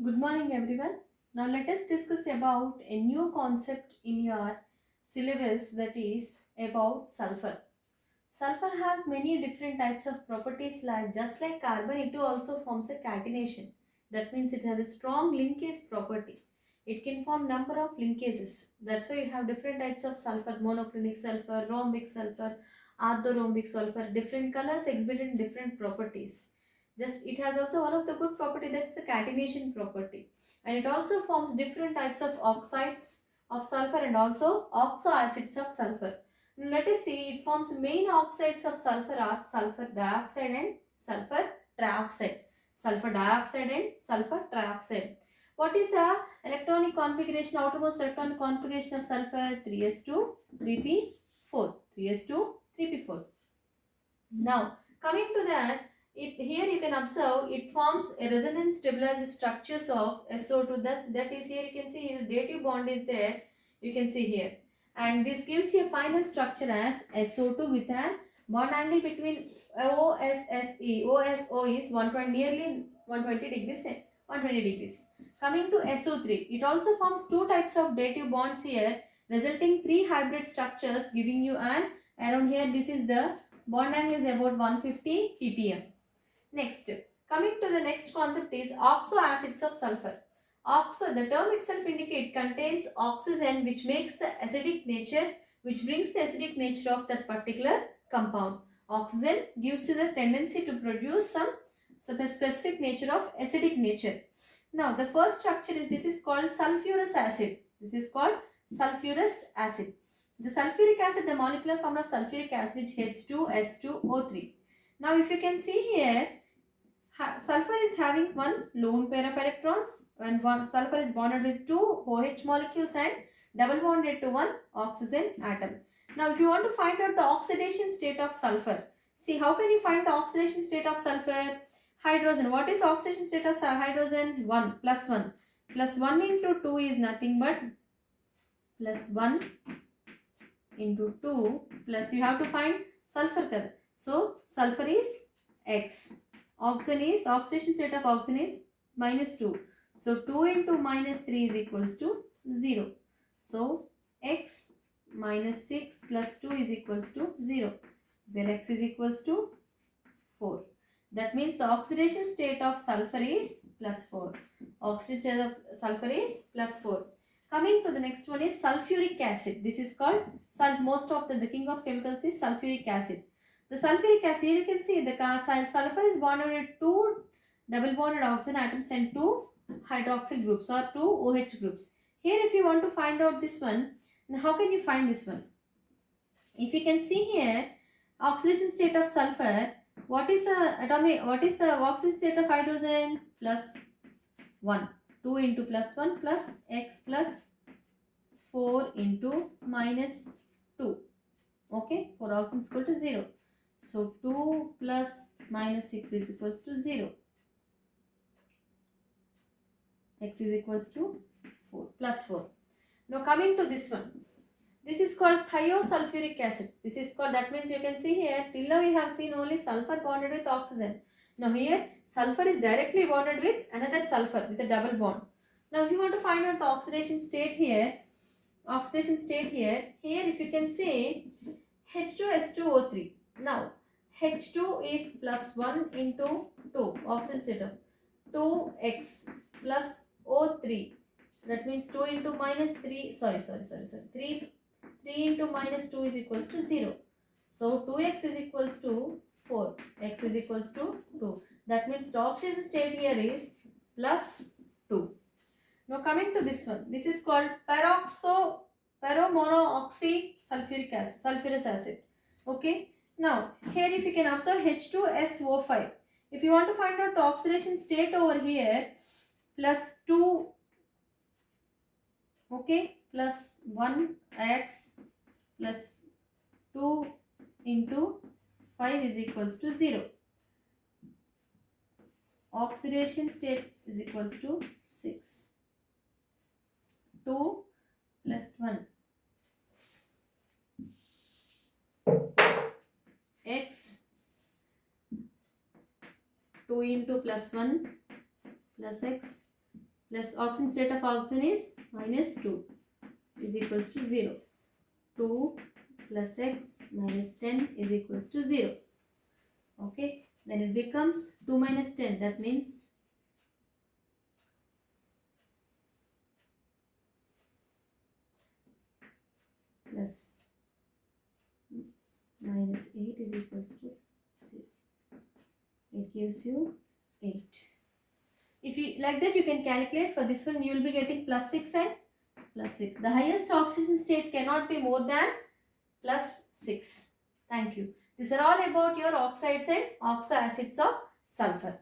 Good morning, everyone. Now, let us discuss about a new concept in your syllabus, that is about sulfur. Sulfur has many different types of properties, like just like carbon, it too also forms a catenation. That means it has a strong linkage property. It can form number of linkages. That's why you have different types of sulfur: monoclinic sulfur, rhombic sulfur, orthorhombic sulfur. Different colors exhibit different properties. Just it has also one of the good property, that's the catenation property, and it also forms different types of oxides of sulfur and also oxoacids of sulfur. Let us see, it forms main oxides of sulfur are sulfur dioxide and sulfur trioxide. Sulfur dioxide and sulfur trioxide. What is the electronic configuration, outermost electronic configuration of sulfur? 3s2, 3p4. 3s2, 3p4. Now, coming to that, here you can observe it forms a resonance stabilized structures of SO2. Thus, that is, here you can see here dative bond is there. You can see here, and this gives you a final structure as SO2 with a bond angle between OSSE. OSO is 120, nearly 120 degrees. 120 degrees. Coming to SO3, it also forms two types of dative bonds here, resulting three hybrid structures, giving you an around here. This is the bond angle is about 150 ppm. Next, coming to the next concept is oxoacids of sulfur. Oxo, the term itself indicate contains oxygen, which makes the acidic nature, which brings the acidic nature of that particular compound. Oxygen gives you the tendency to produce some specific nature of acidic nature. Now, the first structure is, this is called sulfurous acid. This is called sulfurous acid. The sulfuric acid, the molecular formula of sulfuric acid is H2S2O3. Now, if you can see here, sulfur is having one lone pair of electrons, and one sulfur is bonded with two OH molecules and double bonded to one oxygen atom. Now, if you want to find out the oxidation state of sulfur, see how can you find the oxidation state of sulfur? Hydrogen. What is oxidation state of hydrogen? 1 plus 1. Plus 1 into 2 is nothing but plus 1 into 2 plus you have to find sulfur. So, sulfur is X. Oxygen is, oxidation state of oxygen is minus 2. So, 2 into minus 3 is equals to 0. So, X minus 6 plus 2 is equals to 0, where X is equals to 4. That means the oxidation state of sulfur is plus 4. Oxidation state of sulfur is plus 4. Coming to the next one is sulfuric acid. This is called most of the king of chemicals is sulfuric acid. The sulfuric acid, here you can see the sulfur is bonded with two double bonded oxygen atoms and two hydroxyl groups or two OH groups. Here, if you want to find out this one, then how can you find this one? If you can see here, oxidation state of sulfur, what is the oxidation state of hydrogen? Plus 1. 2 into plus 1 plus X plus 4 into minus 2. Okay, for oxygen is equal to 0. So 2 plus minus 6 is equals to 0. X is equals to 4 plus 4. Now coming to this one. This is called thiosulfuric acid. This is called, that means you can see here, till now we have seen only sulfur bonded with oxygen. Now here, sulfur is directly bonded with another sulfur with a double bond. Now if you want to find out the oxidation state here, here if you can say H2S2O3. Now, H2 is plus 1 into 2, oxygen state of 2x plus O3. That means 2 into minus 3, 3 into minus 2 is equals to 0. So, 2x is equals to 4, x is equals to 2. That means the oxidation state here is plus 2. Now, coming to this one, this is called peromonooxy sulfurous acid. Okay. Now, here if you can observe H2SO5. If you want to find out the oxidation state over here, plus 2, okay, plus 1x plus 2 into 5 is equals to 0. Oxidation state is equals to 6. 2 plus 1. X 2 into plus 1 plus x plus oxidation state of oxygen is minus 2 is equals to 0. 2 plus x minus 10 is equals to 0. Okay, then it becomes 2 minus 10, that means plus minus 8 is equals to 0. It gives you 8. If you like that, you can calculate. For this one you will be getting plus 6 and plus 6. The highest oxidation state cannot be more than plus 6. Thank you. These are all about your oxides and oxoacids of sulfur.